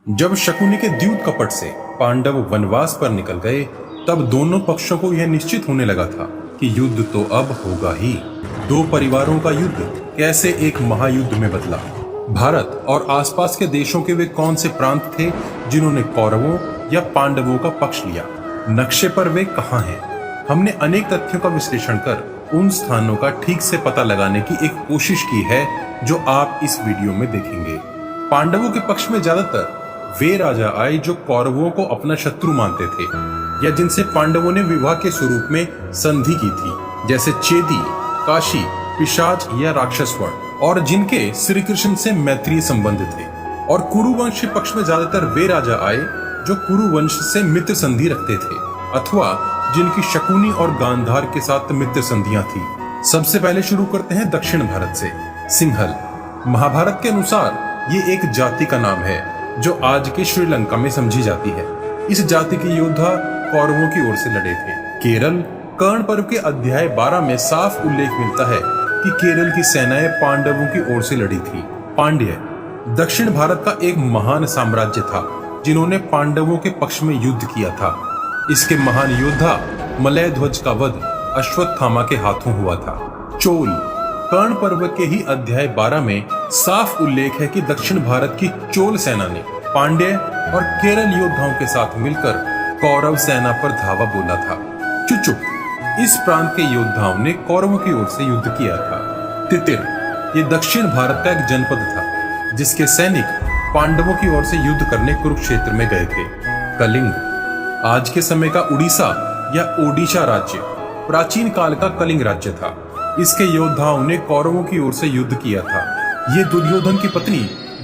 जब शकुनी के द्यूत कपट से पांडव वनवास पर निकल गए, तब दोनों पक्षों को यह निश्चित होने लगा था कि युद्ध तो अब होगा ही। दो परिवारों का युद्ध कैसे एक महायुद्ध में बदला। भारत और आसपास के देशों के वे कौन से प्रांत थे जिन्होंने कौरवों या पांडवों का पक्ष लिया, नक्शे पर वे कहाँ हैं। हमने अनेक तथ्यों का विश्लेषण कर उन स्थानों का ठीक से पता लगाने की एक कोशिश की है जो आप इस वीडियो में देखेंगे। पांडवों के पक्ष में ज्यादातर वे राजा आए जो कौरवों को अपना शत्रु मानते थे या जिनसे पांडवों ने विवाह के स्वरूप में संधि की थी, जैसे चेदी, काशी, पिशाच या राक्षसवण, और जिनके श्री कृष्ण से मैत्रीय संबंध थे। और कुरुवंश के पक्ष में ज्यादातर वे राजा आए जो कुरुवंश से मित्र संधि रखते थे अथवा जिनकी शकुनी और गांधार के साथ मित्र संधियां थी। सबसे पहले शुरू करते हैं दक्षिण भारत से। सिंहल महाभारत के अनुसार ये एक जाति का नाम है जो आज के श्रीलंका में समझी जाती है। इस जाति के योद्धा कौरवों की ओर से लड़े थे। केरल कर्ण पर्व के अध्याय 12 में साफ उल्लेख मिलता है कि केरल की सेनाएं पांडवों की ओर से लड़ी थी। पांड्य दक्षिण भारत का एक महान साम्राज्य था जिन्होंने पांडवों के पक्ष में युद्ध किया था। इसके महान योद्धा मलय ध्वज का वध अश्वत्थामा के हाथों हुआ था। चोल कर्ण पर्व के ही अध्याय 12 में साफ उल्लेख है कि दक्षिण भारत की चोल सेना ने पांड्य और केरल योद्धाओं के साथ मिलकर कौरव सेना पर धावा बोला था। चुचुक इस प्रांत के योद्धाओं ने कौरवों की ओर से युद्ध किया था। तितिर ये दक्षिण भारत का एक जनपद था जिसके सैनिक पांडवों की ओर से युद्ध करने कुरुक्षेत्र में गए थे। कलिंग आज के समय का उड़ीसा या ओडिशा राज्य प्राचीन काल का कलिंग राज्य था। इसके योद्धाओं ने कौरवों की ओर से युद्ध किया था। ये दुर्योधन की पत्नी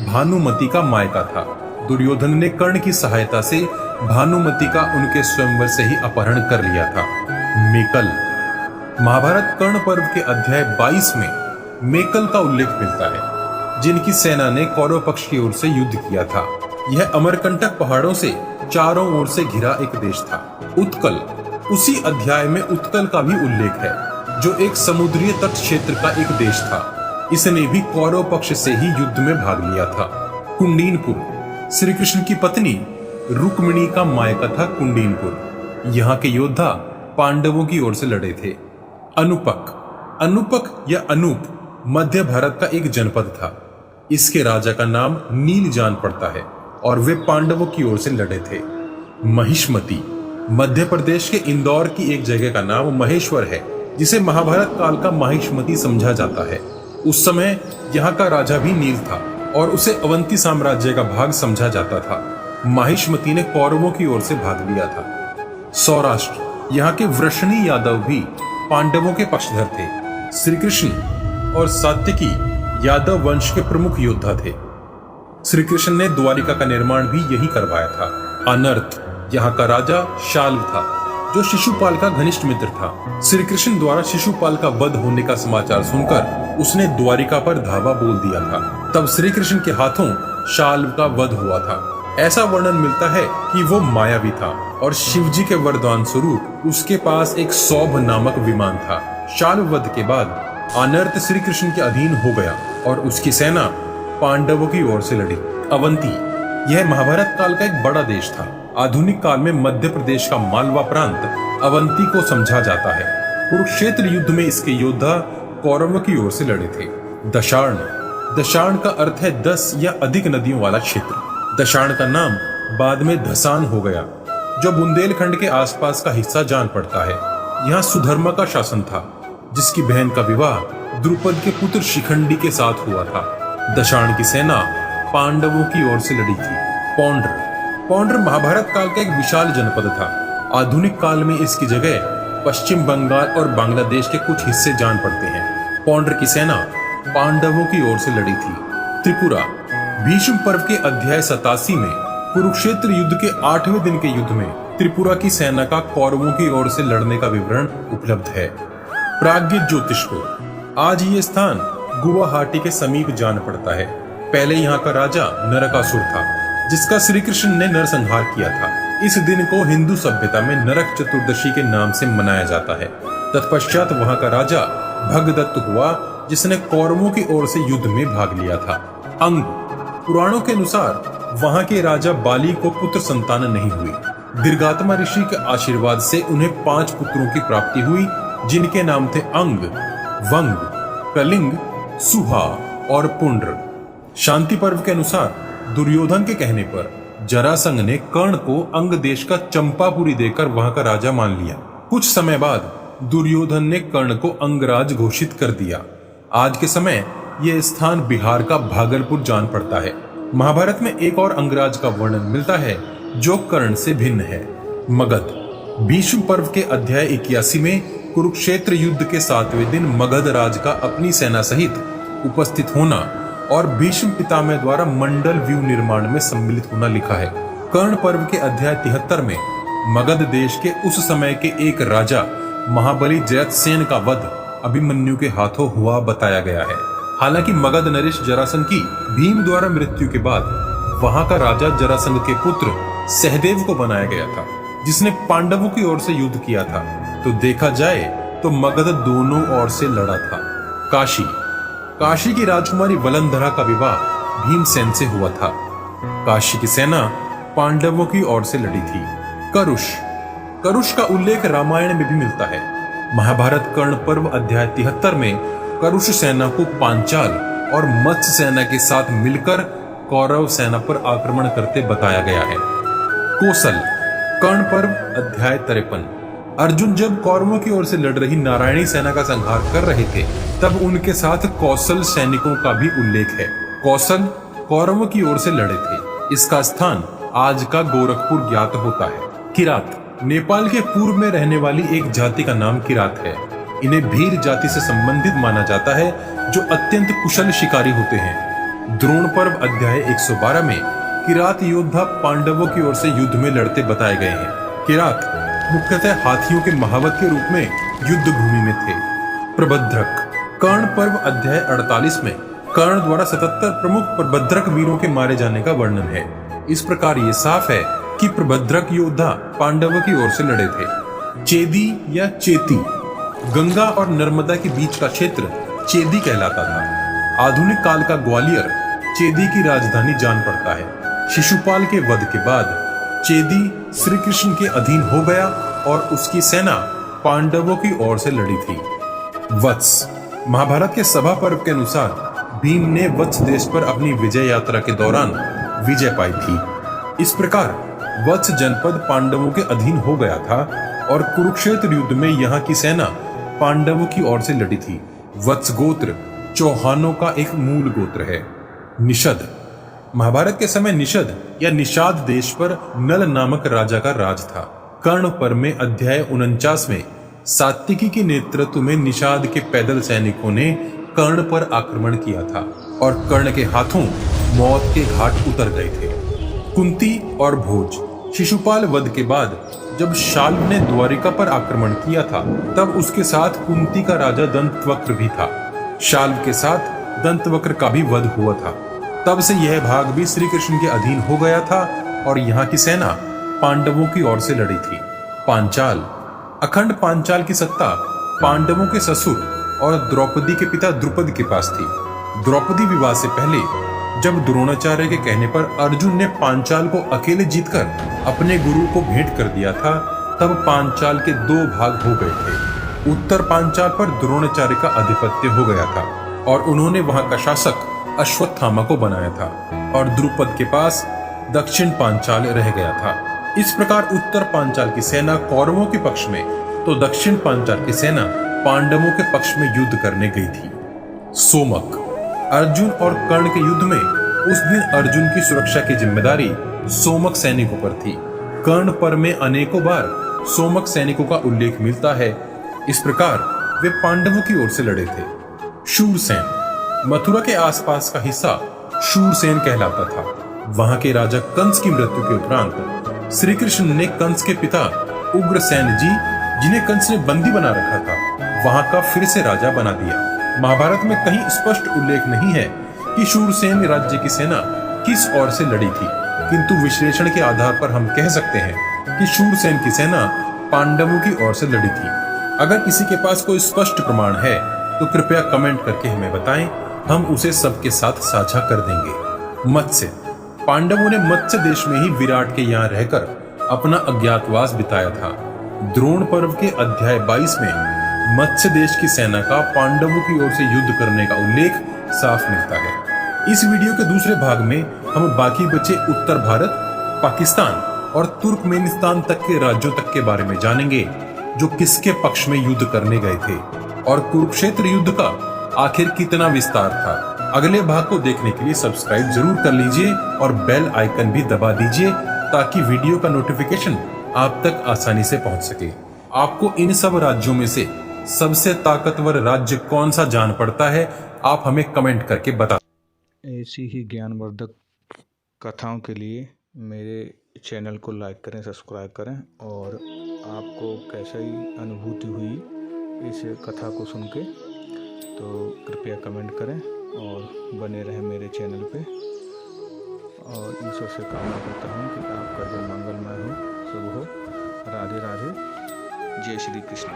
भानुमति का मायका था। दुर्योधन ने कर्ण की सहायता से भानुमति का उनके स्वयंवर से ही अपहरण कर लिया था। मेकल महाभारत कर्ण पर्व के अध्याय 22 में मेकल का उल्लेख मिलता है जिनकी सेना ने कौरव पक्ष की ओर से युद्ध किया था। यह अमरकंटक पहाड़ों से चारों ओर से घिरा एक देश था। उत्कल उसी अध्याय में उत्कल का भी उल्लेख है जो एक समुद्रीय तट क्षेत्र का एक देश था। इसने भी कौरव पक्ष से ही युद्ध में भाग लिया था। कुंडीनपुर श्री कृष्ण की पत्नी रुक्मिणी का मायका था। कुंडीनपुर यहाँ के योद्धा पांडवों की ओर से लड़े थे। अनुपक या अनूप मध्य भारत का एक जनपद था। इसके राजा का नाम नील जान पड़ता है और वे पांडवों की ओर से लड़े थे। महिष्मति मध्य प्रदेश के इंदौर की एक जगह का नाम महेश्वर है जिसे महाभारत काल का महिष्मति समझा जाता है। उस समय यहाँ का राजा भी नील था और उसे अवंती साम्राज्य का भाग समझा जाता था। महिष्मति ने कौरवों की ओर से भाग लिया था। सौराष्ट्र यहाँ के वृषणी यादव भी पांडवों के पक्षधर थे। श्री कृष्ण और सात्यकी यादव वंश के प्रमुख योद्धा थे। श्री कृष्ण ने द्वारिका का निर्माण भी यही करवाया था। अनर्थ यहाँ का राजा शाल्व था जो शिशुपाल का घनिष्ठ मित्र था। श्री कृष्ण द्वारा शिशुपाल का वध होने का समाचार सुनकर उसने द्वारिका पर धावा बोल दिया था। तब श्री कृष्ण के हाथों शाल्व का वध हुआ था। ऐसा वर्णन मिलता है कि वो मायावी था और शिवजी के वरदान स्वरूप उसके पास एक सौभ नामक विमान था। शाल्व वध के बाद अनर्थ श्री कृष्ण के अधीन हो गया और उसकी सेना पांडवों की ओर से लड़ी। अवंती यह महाभारत काल का एक बड़ा देश था। आधुनिक काल में मध्य प्रदेश का मालवा प्रांत अवंती को समझा जाता है। कुरुक्षेत्र युद्ध में इसके योद्धा कौरवों की ओर से लड़े थे। दशार्ण का अर्थ है 10 या अधिक नदियों वाला क्षेत्र। दशार्ण का नाम बाद में धसान हो गया जो बुंदेलखंड के आसपास का हिस्सा जान पड़ता है। यहाँ सुधर्मा का शासन था जिसकी बहन का विवाह द्रुपद के पुत्र शिखंडी के साथ हुआ था। दशार्ण की सेना पांडवों की ओर से लड़ी थी। पौंड्र महाभारत काल का एक विशाल जनपद था। आधुनिक काल में इसकी जगह पश्चिम बंगाल और बांग्लादेश के कुछ हिस्से जान पड़ते हैं। पौंड्र की सेना पांडवों की ओर से लड़ी थी। त्रिपुरा भीष्म पर्व के अध्याय 87 में कुरुक्षेत्र युद्ध के 8वें दिन के युद्ध में त्रिपुरा की सेना का कौरवों की ओर से लड़ने का विवरण उपलब्ध है। प्राग्ञ ज्योतिषपुर आज ये स्थान गुवाहाटी के समीप जान पड़ता है। पहले यहाँ का राजा नरकासुर था जिसका श्री कृष्ण ने नरसंहार किया था। इस दिन को हिंदू सभ्यता में नरक चतुर्दशी के नाम से मनाया जाता है। तत्पश्चात वहाँ का राजा भगदत्त हुआ जिसने कौरवों की ओर से युद्ध में भाग लिया था। अंग पुराणों के अनुसार वहां के राजा बाली को पुत्र संतान नहीं हुई। दीर्घात्मा ऋषि के आशीर्वाद से उन्हें 5 पुत्रों की प्राप्ति हुई, जिनके नाम थे अंग, वंग, कलिंग, सुहा और पुंड्र। शांति पर्व के अनुसार दुर्योधन के कहने पर जरासंध ने कर्ण को अंग देश का चंपापुरी देकर वहां का राजा मान लिया। कुछ समय बाद दुर्योधन ने कर्ण को अंगराज घोषित कर दिया। आज के समय यह स्थान बिहार का भागलपुर जान पड़ता है। महाभारत में एक और अंगराज का वर्णन मिलता है जो कर्ण से भिन्न है, मगध। भीष्म पर्व के अध्याय 81 में कुरुक्षेत्र युद्ध के 7वें दिन मगध राज का अपनी सेना सहित उपस्थित होना और भीष्म पितामह द्वारा मंडल व्यू निर्माण में सम्मिलित होना लिखा है। कर्ण पर्व के अध्याय 73 में मगध देश के उस समय के एक राजा महाबली जयद्रथ का वध अभिमन्यु के हाथों हुआ बताया गया है। हालांकि मगध नरेश जरासंध की भीम द्वारा मृत्यु के बाद वहां का राजा जरासंध के पुत्र सहदेव को बनाया गया था, जिसने पांडवों की ओर से युद्ध किया था। तो देखा जाए तो मगध दोनों ओर से लड़ा था। काशी की राजकुमारी वलंधरा का विवाह भीमसेन से हुआ था। काशी की सेना पांडवों की ओर से लड़ी थी। करुष का उल्लेख रामायण में भी मिलता है। महाभारत कर्ण पर्व अध्याय 73 में करुष सेना को पांचाल और मत्स्य सेना के साथ मिलकर कौरव सेना पर आक्रमण करते बताया गया है। कौशल कर्ण पर्व अध्याय 53। अर्जुन जब कौरवों की ओर से लड़ रही नारायणी सेना का संहार कर रहे थे, तब उनके साथ कौशल सैनिकों का भी उल्लेख है। कौशल कौरवों की ओर से लड़े थे। इसका स्थान आज का गोरखपुर ज्ञात होता है। किरात नेपाल के पूर्व में रहने वाली एक जाति का नाम किरात है। इन्हें भीर जाति से संबंधित माना जाता है, जो अत्यंत कुशल शिकारी होते हैं। द्रोण पर्व अध्याय 112 में किरात योद्धा पांडवों की ओर से युद्ध में लड़ते बताए गए हैं। किरात मुख्यतः हाथियों के महावत के रूप में युद्ध भूमि में थे। प्रबंधक कर्ण पर्व अध्याय 48 में कर्ण द्वारा 77 प्रमुख प्रबंधक वीरों के मारे जाने का वर्णन है। इस प्रकार ये साफ है कि प्रबंधक योद्धा पांडवों की ओर से लड़े थे। चेदी या चेती गंगा और नर्मदा के बीच का क्षेत्र चेदी कहलाता था। आधुनिक काल का ग्वालियर चेदी की राजधानी जान पड़ता है। शिशुपाल के वध के बाद चेदी श्री कृष्ण के अधीन हो गया और उसकी सेना पांडवों की ओर से लड़ी थी। वत्स महाभारत के सभा पर्व के अनुसार भीम ने वत्स देश पर अपनी विजय यात्रा के दौरान विजय पाई थी। इस प्रकार वत्स जनपद पांडवों के अधीन हो गया था और कुरुक्षेत्र युद्ध में यहाँ की सेना पांडवों की ओर से लड़ी थी। वत्स गोत्र चौहानों का एक मूल गोत्र है। निषद महाभारत के समय निषद या निषाद देश पर नल नामक राजा का राज था। कर्ण पर्व में अध्याय 49 में सात्विकी के नेतृत्व में निषाद के पैदल सैनिकों ने कर्ण पर आक्रमण किया था और कर्ण के हाथों मौत के घाट उतर गए थे। कुंती और भोज शिशुपाल वध के बाद जब शाल्व ने द्वारिका पर आक्रमण किया था, तब उसके साथ कुंती का राजा दंतवक्र भी था। शाल्व के साथ दंतवक्र का भी वध हुआ था। तब से यह भाग भी श्री कृष्ण के अधीन हो गया था और यहाँ की सेना पांडवों की ओर से लड़ी थी। पांचाल अखंड पांचाल की सत्ता पांडवों के ससुर और द्रौपदी के पिता द्रुपद के पास थी। द्रौपदी विवाह से पहले जब द्रोणाचार्य के कहने पर अर्जुन ने पांचाल को अकेले जीतकर अपने गुरु को भेंट कर दिया था, तब पांचाल के 2 भाग हो गए थे। उत्तर पांचाल पर द्रोणाचार्य का आधिपत्य हो गया था और उन्होंने वहां का शासक अश्वत्थामा को बनाया था और द्रुपद के पास दक्षिण पांचाल रह गया था। इस प्रकार उत्तर पांचाल की सेना कौरवों के पक्ष में तो दक्षिण पांचाल की सेना पांडवों के पक्ष में युद्ध करने गई थी। सोमक अर्जुन और कर्ण के युद्ध में उस दिन अर्जुन की सुरक्षा की जिम्मेदारी सोमक सैनिकों पर थी। कर्ण पर्व में अनेकों बार सोमक सैनिकों का उल्लेख मिलता है। इस प्रकार वे पांडवों की ओर से लड़े थे। शूरसेन मथुरा के आसपास का हिस्सा शूरसेन कहलाता था। वहां के राजा कंस की मृत्यु के उपरांत श्री कृष्ण ने कंस के पिता उग्रसेन जी, जिन्हें कंस ने बंदी बना रखा था, वहां का फिर से राजा बना दिया। महाभारत में कहीं स्पष्ट उल्लेख नहीं है कि शूरसेन राज्य की सेना किस ओर से लड़ी थी, किंतु विश्लेषण के आधार पर हम कह सकते हैं कि शूरसेन की सेना पांडवों की ओर से लड़ी थी। अगर किसी के पास कोई स्पष्ट प्रमाण है तो कृपया कमेंट करके हमें बताएं, हम उसे सबके साथ साझा कर देंगे। मत्स्य पांडवों ने मत्स्य देश में ही विराट के यहाँ रहकर अपना अज्ञातवास बिताया था। द्रोण पर्व के अध्याय 22 में मत्स्य देश की सेना का पांडवों की ओर से युद्ध करने का उल्लेख साफ मिलता है। इस वीडियो के दूसरे भाग में हम बाकी बचे उत्तर भारत, पाकिस्तान और तुर्कमेनिस्तान तक के राज्यों तक के बारे में जानेंगे जो किसके पक्ष में युद्ध करने गए थे और कुरुक्षेत्र युद्ध का आखिर कितना विस्तार था। अगले भाग को देखने के लिए सब्सक्राइब जरूर कर लीजिए और बेल आइकन भी दबा दीजिए ताकि वीडियो का नोटिफिकेशन आप तक आसानी से पहुंच सके। आपको इन सब राज्यों में से सबसे ताकतवर राज्य कौन सा जान पड़ता है, आप हमें कमेंट करके बता। ऐसी ही ज्ञानवर्धक कथाओं के लिए मेरे चैनल को लाइक करें, सब्सक्राइब करें और आपको कैसी अनुभूति हुई इस कथा को सुन के तो कृपया कमेंट करें और बने रहें मेरे चैनल पे। और ईश्वर से कामना करता हूँ कि आपका दिन मंगलमय हो, शुभ हो। राधे राधे, जय श्री कृष्ण।